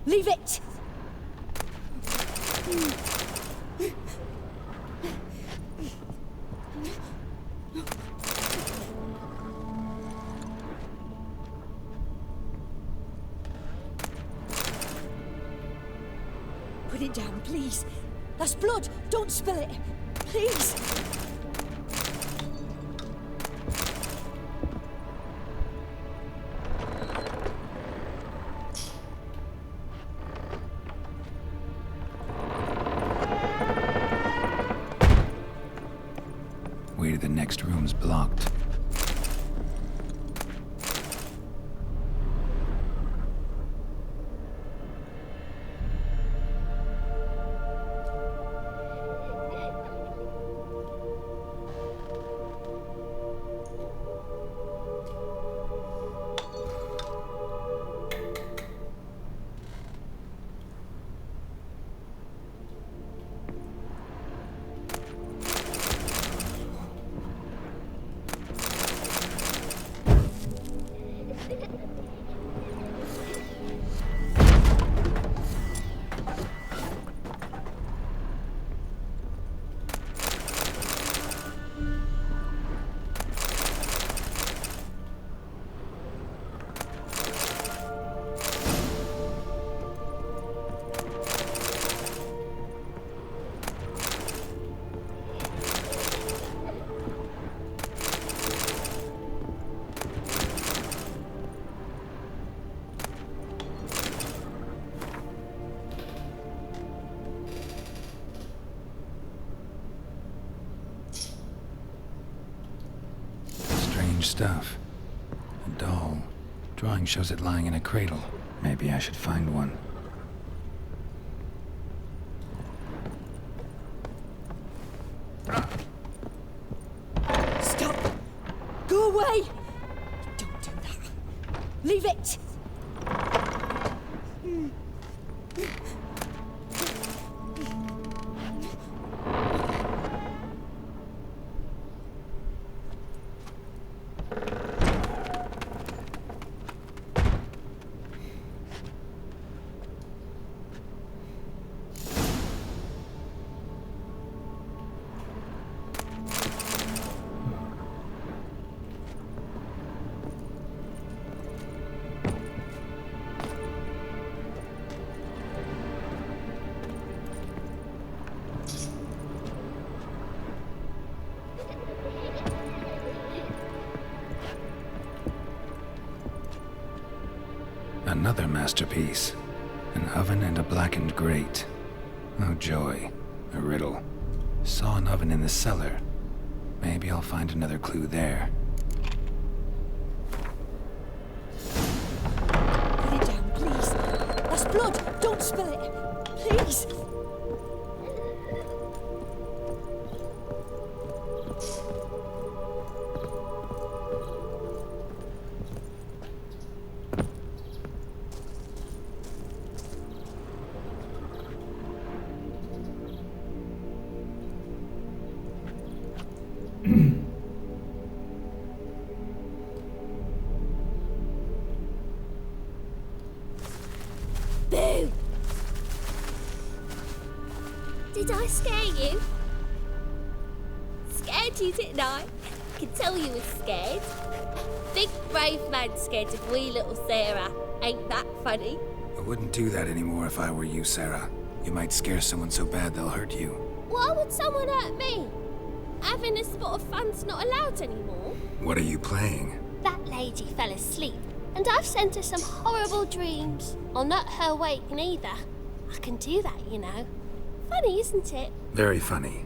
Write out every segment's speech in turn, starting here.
Leave it! Put it down, please. That's blood. Don't spill it. Please. Way to the next room's blocked. Stuff. A doll. Drawing shows it lying in a cradle. Maybe I should find one. Stop! Go away! Don't do that. Leave it! Another masterpiece. An oven and a blackened grate. Oh joy. A riddle. Saw an oven in the cellar. Maybe I'll find another clue there. Put it down, please. That's blood. Don't spill it. Please. Boo! Did I scare you? Scared you, didn't I? I could tell you were scared. Big brave man scared of wee little Sarah. Ain't that funny? I wouldn't do that anymore if I were you, Sarah. You might scare someone so bad they'll hurt you. Why would someone hurt me? Having a spot of fun's not allowed anymore. What are you playing? That lady fell asleep, and I've sent her some horrible dreams. I'll not her wake neither. I can do that, you know. Funny, isn't it? Very funny.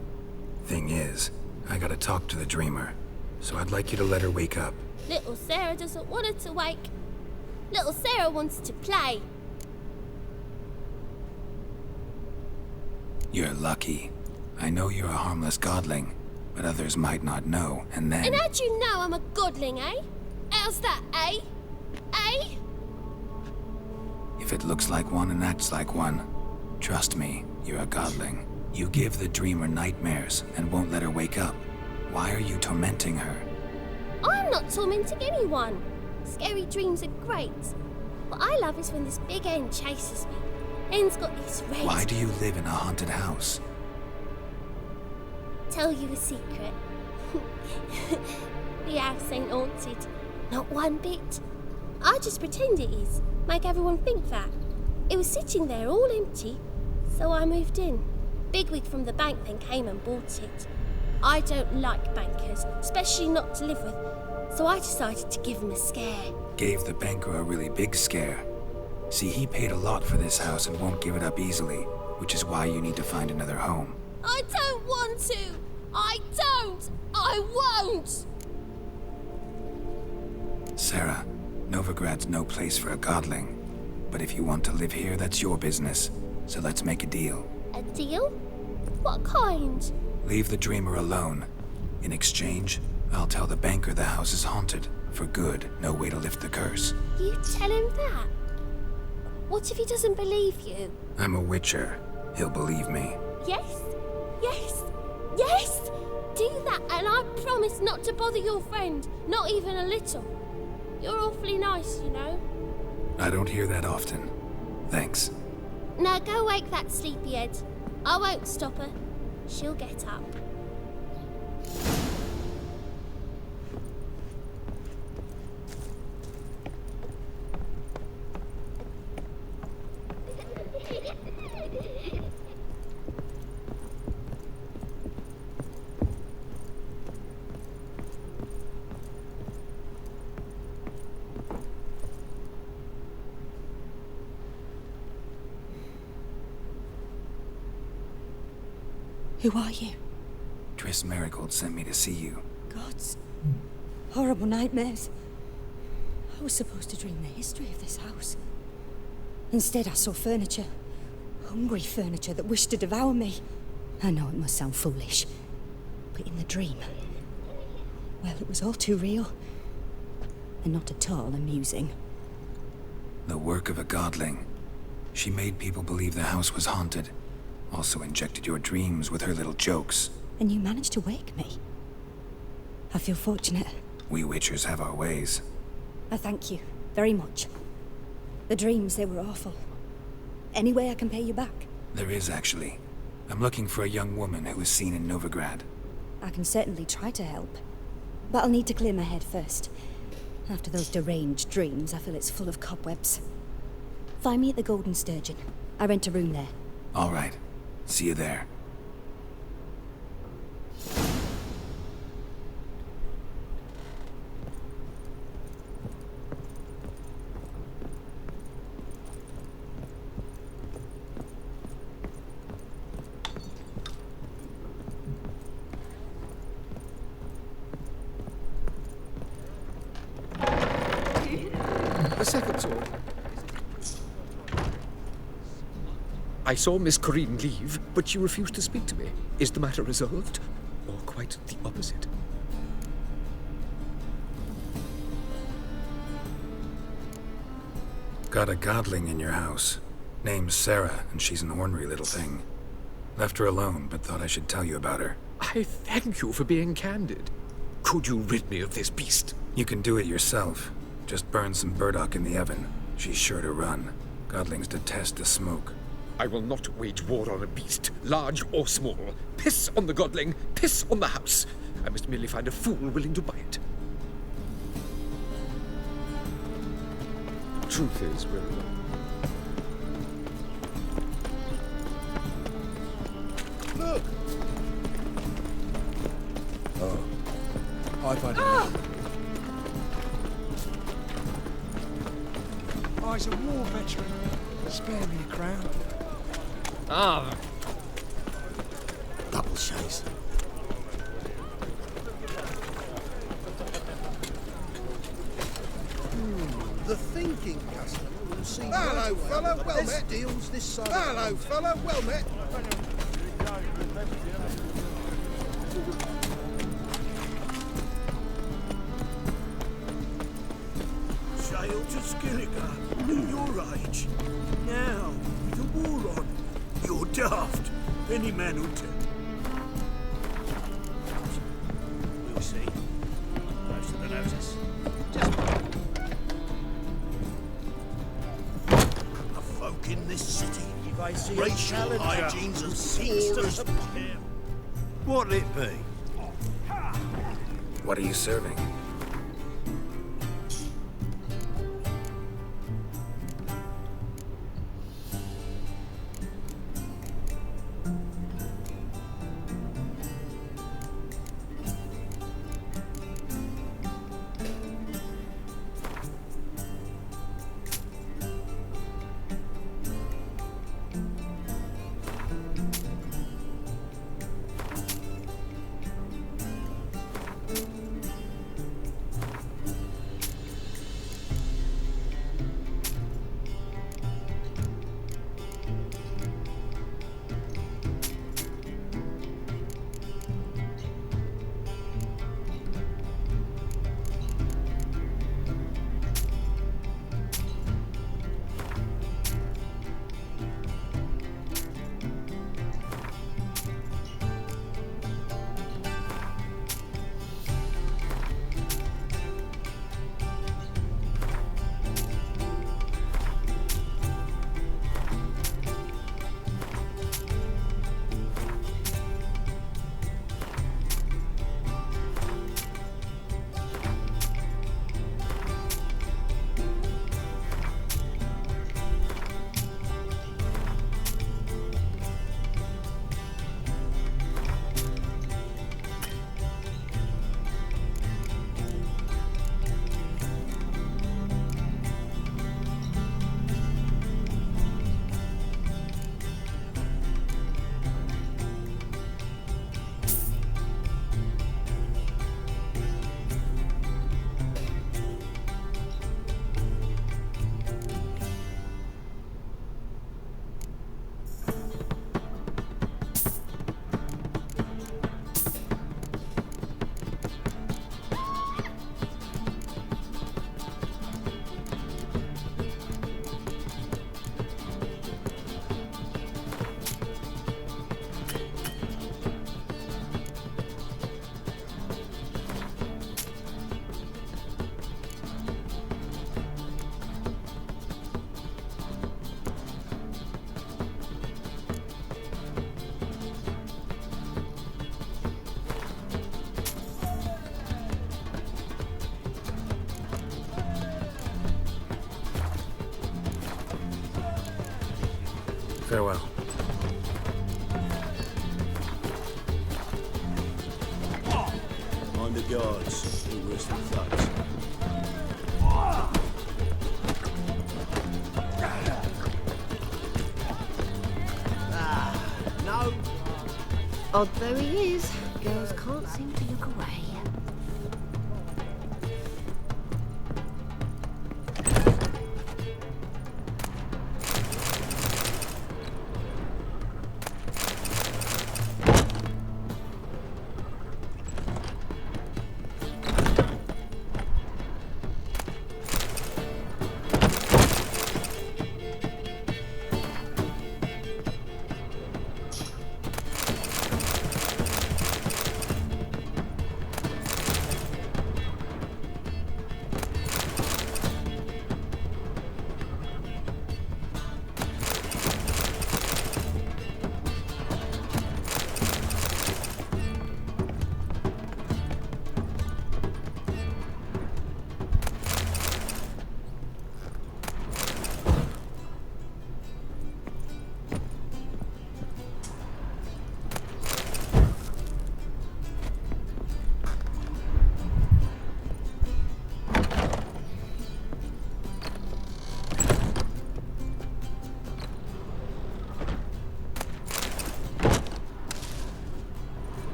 Thing is, I gotta talk to the dreamer. So I'd like you to let her wake up. Little Sarah doesn't want her to wake. Little Sarah wants to play. You're lucky. I know you're a harmless godling, but others might not know, and then... And how'd you know I'm a godling, eh? How's that, eh? Eh? If it looks like one and acts like one, trust me, you're a godling. You give the dreamer nightmares and won't let her wake up. Why are you tormenting her? I'm not tormenting anyone. Scary dreams are great. What I love is when this big end chases me. Ian's got these red... Why do you live in a haunted house? Tell you a secret. The house ain't haunted. Not one bit. I just pretend it is. Make everyone think that. It was sitting there all empty, so I moved in. Bigwig from the bank then came and bought it. I don't like bankers, especially not to live with, so I decided to give him a scare. Gave the banker a really big scare. See, he paid a lot for this house and won't give it up easily, which is why you need to find another home. I don't want to! I don't! I won't! Sarah, Novigrad's no place for a godling. But if you want to live here, that's your business. So let's make a deal. A deal? What kind? Leave the dreamer alone. In exchange, I'll tell the banker the house is haunted. For good, no way to lift the curse. You tell him that? What if he doesn't believe you? I'm a witcher. He'll believe me. Yes? Yes? Yes! Do that and I promise not to bother your friend. Not even a little. You're awfully nice, you know. I don't hear that often. Thanks. Now go wake that sleepyhead. I won't stop her. She'll get up. Who are you? Triss Merigold sent me to see you. Gods. Horrible nightmares. I was supposed to dream the history of this house. Instead, I saw furniture. Hungry furniture that wished to devour me. I know it must sound foolish, but in the dream, well, it was all too real. And not at all amusing. The work of a godling. She made people believe the house was haunted. Also injected your dreams with her little jokes. And you managed to wake me. I feel fortunate. We witchers have our ways. I thank you very much. The dreams, they were awful. Any way I can pay you back? There is, actually. I'm looking for a young woman who was seen in Novigrad. I can certainly try to help. But I'll need to clear my head first. After those deranged dreams, I feel it's full of cobwebs. Find me at the Golden Sturgeon. I rent a room there. All right. See you there. A second sword. I saw Miss Corinne leave, but she refused to speak to me. Is the matter resolved? Or quite the opposite? Got a godling in your house. Name's Sarah, and she's an ornery little thing. Left her alone, but thought I should tell you about her. I thank you for being candid. Could you rid me of this beast? You can do it yourself. Just burn some burdock in the oven. She's sure to run. Godlings detest the smoke. I will not wage war on a beast, large or small. Piss on the godling, piss on the house. I must merely find a fool willing to buy it. Truth is, we're alone. Look! Oh. Hi, buddy. Oh, he's a war veteran. Spare me a crown. Ah, Double chase. The thinking customer will see. Hello, fella. Well met. Deals this side. Hello, fella. Well met. Sail to Skilligar. Your age. Now, with the war on, you're daft. Any man who'll tell. We'll see. Close to the notice. Just a folk in this city. If I see a Racial challenger hygiene's who as seeks poor to as sub- him. What'll it be? What are you serving? Farewell. Mind the guards. Who was the thugs? No. Odd though he is, girls can't seem to look away.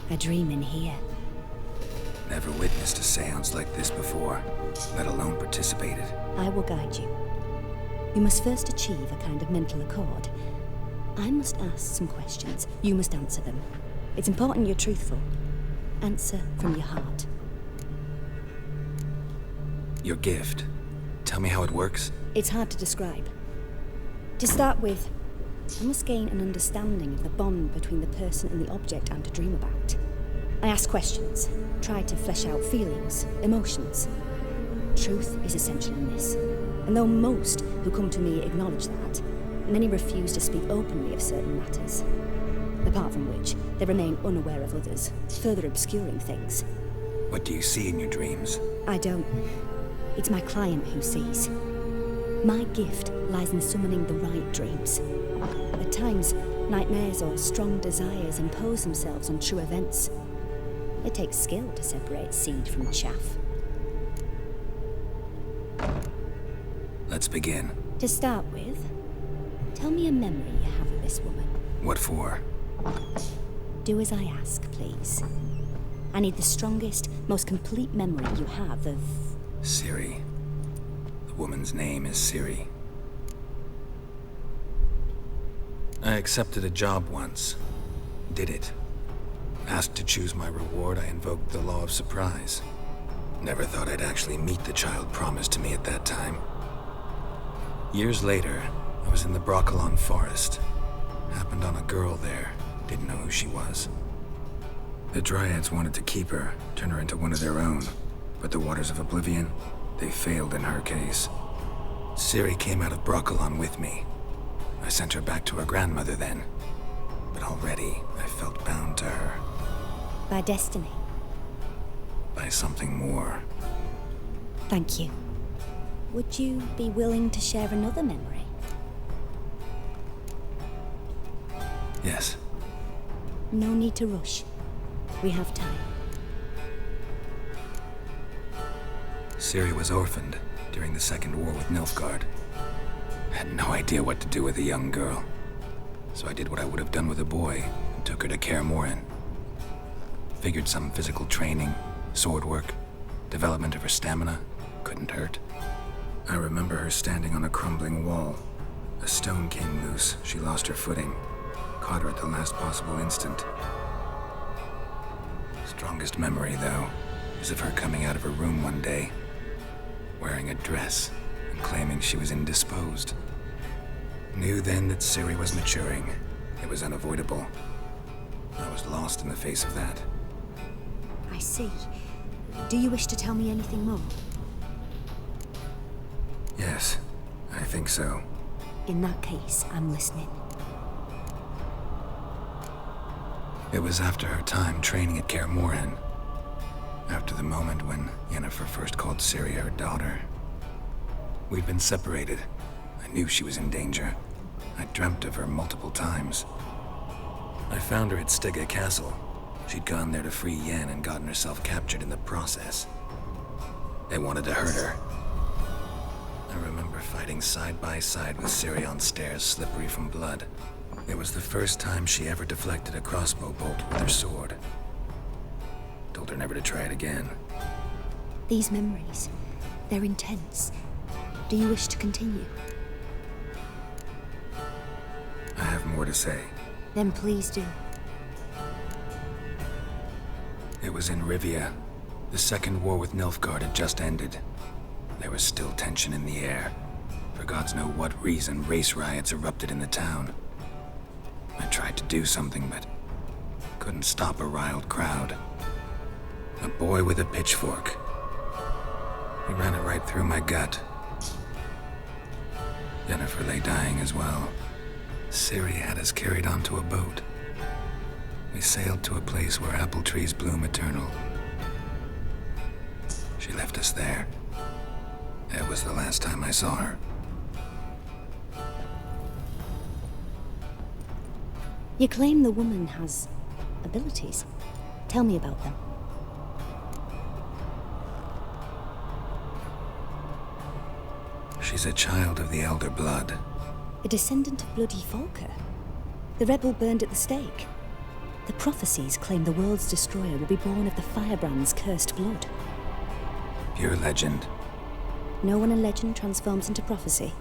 A dream in here. Never witnessed a seance like this before, let alone participated. I will guide you. You must first achieve a kind of mental accord. I must ask some questions. You must answer them. It's important you're truthful. Answer from your heart. Your gift. Tell me how it works. It's hard to describe. To start with, I must gain an understanding of the bond between the person and the object I'm to dream about. I ask questions, try to flesh out feelings, emotions. Truth is essential in this, and though most who come to me acknowledge that, many refuse to speak openly of certain matters. Apart from which, they remain unaware of others, further obscuring things. What do you see in your dreams? I don't. It's my client who sees. My gift lies in summoning the right dreams. At times, nightmares or strong desires impose themselves on true events. It takes skill to separate seed from chaff. Let's begin. To start with, tell me a memory you have of this woman. What for? Do as I ask, please. I need the strongest, most complete memory you have of... Ciri. The woman's name is Ciri. I accepted a job once. Did it. Asked to choose my reward, I invoked the law of surprise. Never thought I'd actually meet the child promised to me at that time. Years later, I was in the Brokilon forest. Happened on a girl there. Didn't know who she was. The Dryads wanted to keep her, turn her into one of their own. But the Waters of Oblivion, they failed in her case. Ciri came out of Brokilon with me. I sent her back to her grandmother then. But already, I felt bound to her. By destiny. By something more. Thank you. Would you be willing to share another memory? Yes. No need to rush. We have time. Ciri was orphaned during the Second War with Nilfgaard. Had no idea what to do with a young girl. So I did what I would have done with a boy and took her to Kaer Morhen. Figured some physical training, sword work, development of her stamina couldn't hurt. I remember her standing on a crumbling wall. A stone came loose, she lost her footing. Caught her at the last possible instant. Strongest memory, though, is of her coming out of her room one day, wearing a dress and claiming she was indisposed. Knew then that Ciri was maturing. It was unavoidable. I was lost in the face of that. I see. Do you wish to tell me anything more? Yes, I think so. In that case, I'm listening. It was after her time training at Kaer Morhen. After the moment when Yennefer first called Ciri her daughter. We'd been separated. I knew she was in danger. I dreamt of her multiple times. I found her at Stygga Castle. She'd gone there to free Yen and gotten herself captured in the process. They wanted to hurt her. I remember fighting side by side with Ciri on stairs slippery from blood. It was the first time she ever deflected a crossbow bolt with her sword. Told her never to try it again. These memories, they're intense. Do you wish to continue? I have more to say. Then please do. It was in Rivia. The Second War with Nilfgaard had just ended. There was still tension in the air. For gods know what reason, race riots erupted in the town. I tried to do something, but couldn't stop a riled crowd. A boy with a pitchfork. He ran it right through my gut. Yennefer lay dying as well. Ciri had us carried onto a boat. We sailed to a place where apple trees bloom eternal. She left us there. It was the last time I saw her. You claim the woman has abilities. Tell me about them. She's a child of the Elder Blood. A descendant of bloody Volker. The rebel burned at the stake. The prophecies claim the world's destroyer will be born of the Firebrand's cursed blood. Pure legend. Know when a legend transforms into prophecy?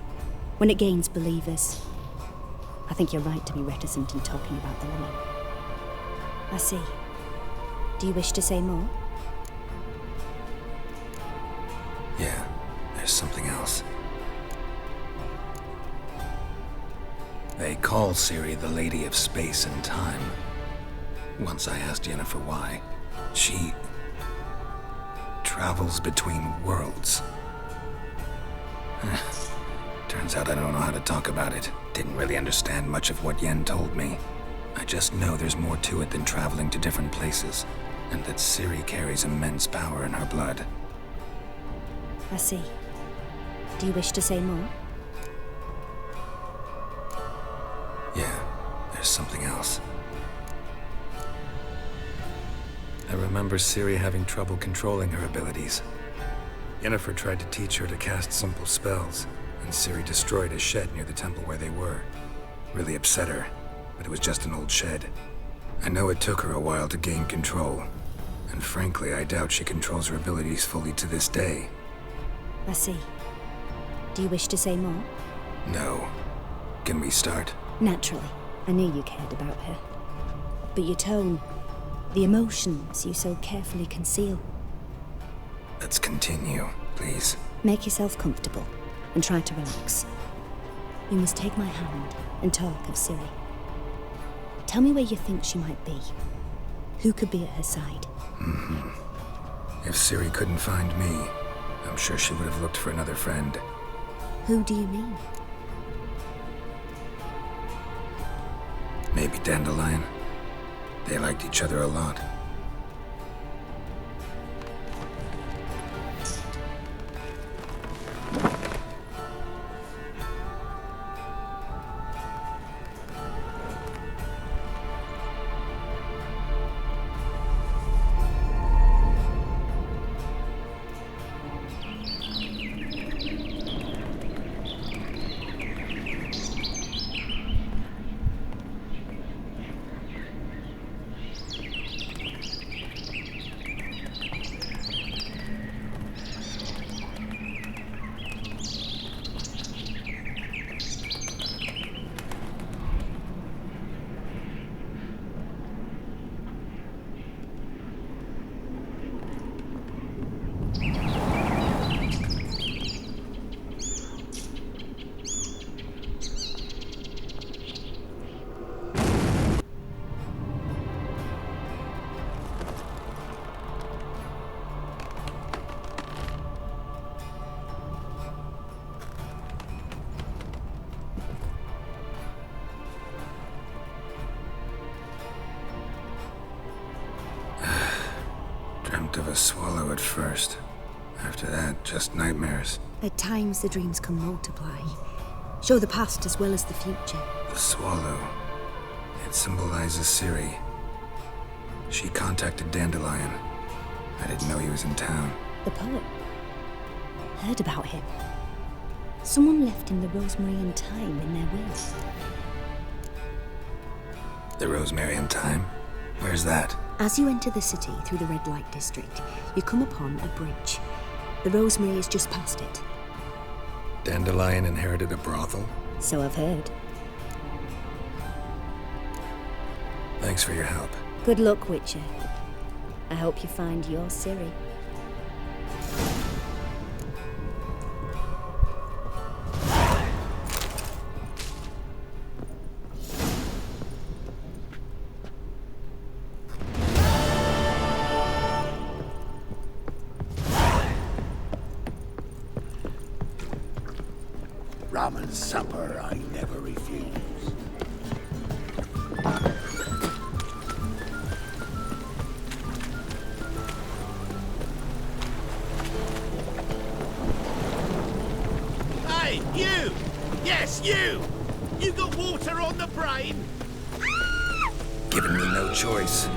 When it gains believers. I think you're right to be reticent in talking about the woman. I see. Do you wish to say more? Yeah, there's something else. They call Ciri the Lady of Space and Time. Once I asked Yennefer why. She travels between worlds. Turns out I don't know how to talk about it. Didn't really understand much of what Yen told me. I just know there's more to it than traveling to different places, and that Ciri carries immense power in her blood. I see. Do you wish to say more? Yeah, there's something else. I remember Ciri having trouble controlling her abilities. Yennefer tried to teach her to cast simple spells, and Ciri destroyed a shed near the temple where they were. Really upset her, but it was just an old shed. I know it took her a while to gain control, and frankly, I doubt she controls her abilities fully to this day. I see. Do you wish to say more? No. Can we start? Naturally. I knew you cared about her. But your tone, the emotions you so carefully conceal. Let's continue, please. Make yourself comfortable and try to relax. You must take my hand and talk of Ciri. Tell me where you think she might be. Who could be at her side? If Ciri couldn't find me, I'm sure she would have looked for another friend. Who do you mean? Maybe Dandelion. They liked each other a lot. Dreamt of a swallow at first. After that, just nightmares. At times the dreams can multiply. Show the past as well as the future. The swallow. It symbolizes Ciri. She contacted Dandelion. I didn't know he was in town. The poet. Heard about him. Someone left him the rosemary and thyme in their will. The Rosemary and Thyme? Where's that? As you enter the city through the red light district, you come upon a bridge. The rosemary is just past it. Dandelion inherited a brothel? So I've heard. Thanks for your help. Good luck, Witcher. I hope you find your Ciri. Rum and supper I never refuse. Hey, you! Yes, you! You got water on the brain? Given me no choice.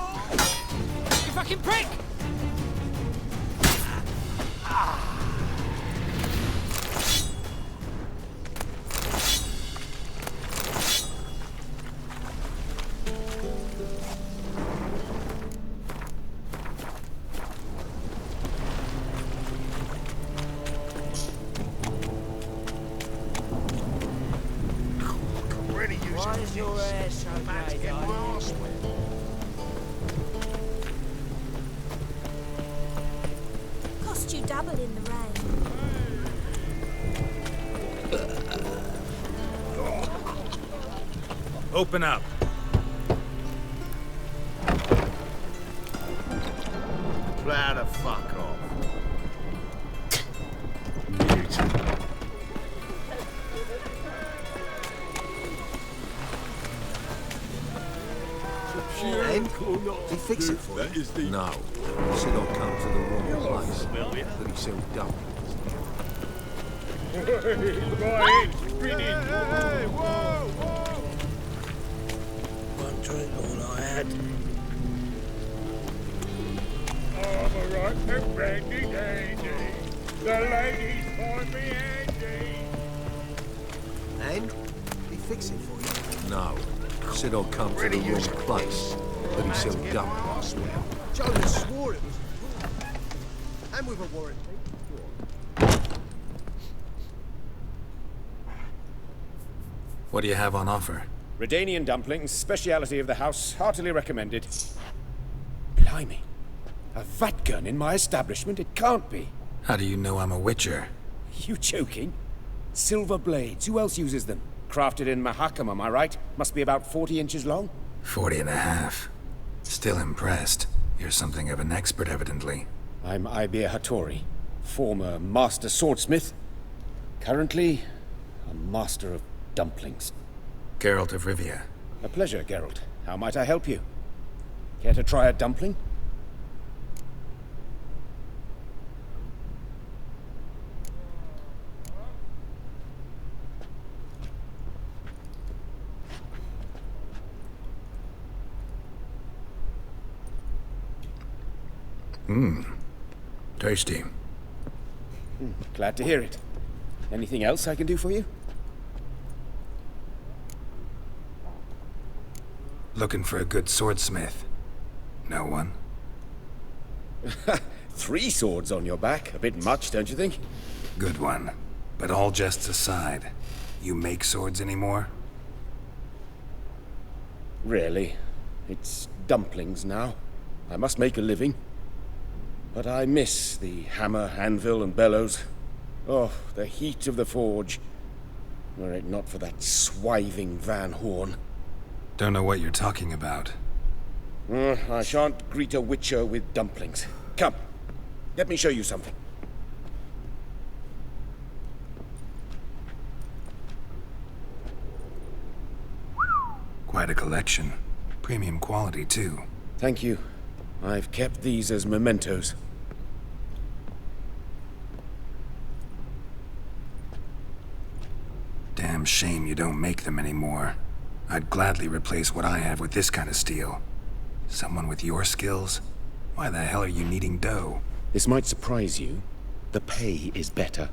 You fucking prick! Really using Why is your hair so About to grey, get my darling? arse wet. Cost you double in the rain. Open up. Plow the fuck off. And did he fix it for you? No. He said I'll come to the wrong place. That he sells dumplings. One drink all I had. I'm a rotten brandy dandy. The ladies find me handy. And did he fix it for you? No. He said I'll come to the wrong place. That he sells dumplings. Jonas swore it was and with a warranty. What do you have on offer? Redanian dumplings, speciality of the house, heartily recommended. Blimey. A vat gun in my establishment? It can't be. How do you know I'm a witcher? You joking? Silver blades, who else uses them? Crafted in Mahakam, am I right? Must be about 40 inches long? 40 and a half. Still impressed. You're something of an expert, evidently. I'm Ibir Hattori, former master swordsmith. Currently, a master of dumplings. Geralt of Rivia. A pleasure, Geralt. How might I help you? Care to try a dumpling? Tasty. Glad to hear it. Anything else I can do for you? Looking for a good swordsmith. No one? 3 swords on your back. A bit much, don't you think? Good one. But all jests aside, you make swords anymore? Really. It's dumplings now. I must make a living. But I miss the hammer, anvil, and bellows. Oh, the heat of the forge. Were it not for that swiving Van Horn. Don't know what you're talking about. I shan't greet a witcher with dumplings. Come, let me show you something. Quite a collection. Premium quality, too. Thank you. I've kept these as mementos. Damn shame you don't make them anymore. I'd gladly replace what I have with this kind of steel. Someone with your skills? Why the hell are you needing dough? This might surprise you. The pay is better.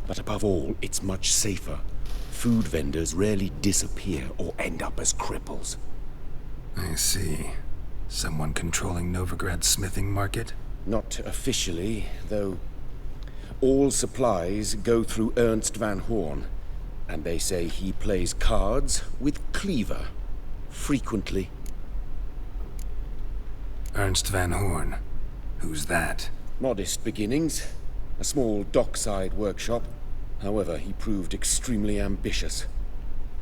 But above all, it's much safer. Food vendors rarely disappear or end up as cripples. I see. Someone controlling Novigrad's smithing market? Not officially, though all supplies go through Ernst Van Horn. And they say he plays cards with Cleaver. Frequently. Ernst Van Horn. Who's that? Modest beginnings. A small dockside workshop. However, he proved extremely ambitious.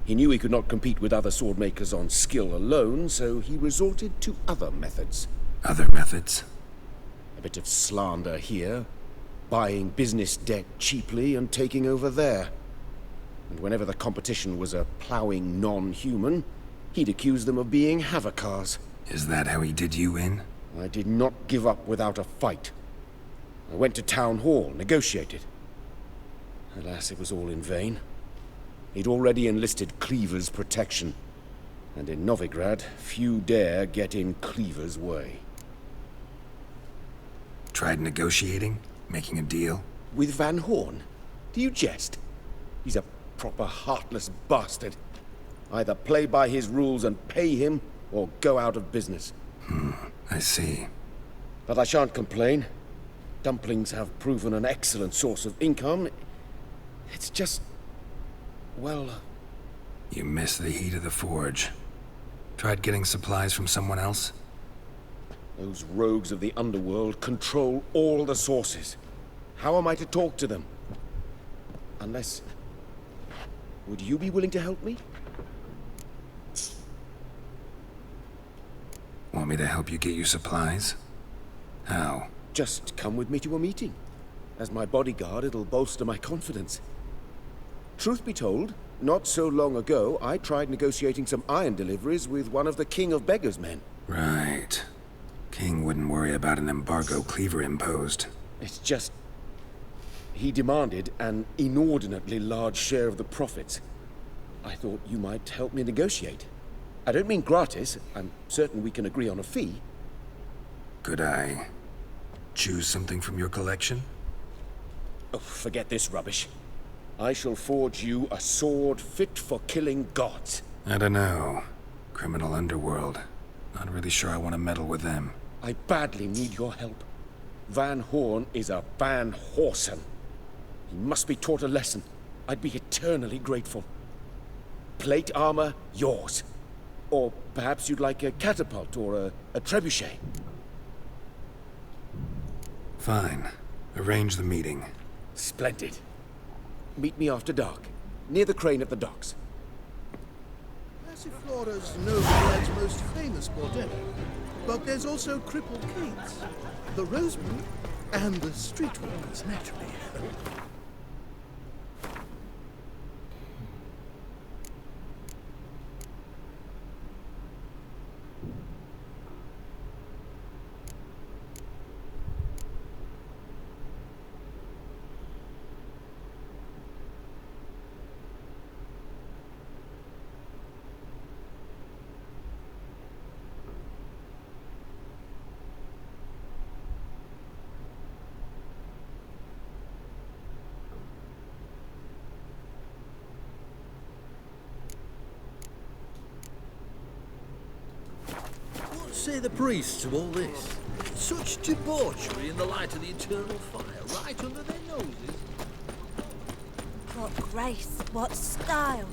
He knew he could not compete with other sword makers on skill alone, so he resorted to other methods. Other methods? A bit of slander here, buying business debt cheaply and taking over there. And whenever the competition was a ploughing non-human, he'd accuse them of being Havocars. Is that how he did you in? I did not give up without a fight. I went to Town Hall, negotiated. Alas, it was all in vain. He'd already enlisted Cleaver's protection. And in Novigrad, few dare get in Cleaver's way. Tried negotiating? Making a deal? With Van Horn? Do you jest? He's a proper heartless bastard. Either play by his rules and pay him, or go out of business. I see. But I shan't complain. Dumplings have proven an excellent source of income. It's just... well... You miss the heat of the forge. Tried getting supplies from someone else? Those rogues of the underworld control all the sources. How am I to talk to them? Unless... Would you be willing to help me? Want me to help you get your supplies? How? Just come with me to a meeting. As my bodyguard, it'll bolster my confidence. Truth be told, not so long ago, I tried negotiating some iron deliveries with one of the King of Beggars' men. Right. King wouldn't worry about an embargo Cleaver imposed. It's just... he demanded an inordinately large share of the profits. I thought you might help me negotiate. I don't mean gratis. I'm certain we can agree on a fee. Could I choose something from your collection? Oh, forget this rubbish. I shall forge you a sword fit for killing gods. I don't know. Criminal underworld. Not really sure I want to meddle with them. I badly need your help. Van Horn is a Van Horsen. He must be taught a lesson. I'd be eternally grateful. Plate armor, yours. Or perhaps you'd like a catapult or a trebuchet. Fine. Arrange the meeting. Splendid. Meet me after dark, near the crane at the docks. Passiflora's Novigrad's most famous bordello. But there's also Cripple Kate's, the Roseman, and the Streetwalkers, naturally. What say the priests of all this? Such debauchery in the light of the eternal fire, right under their noses. What grace, what style.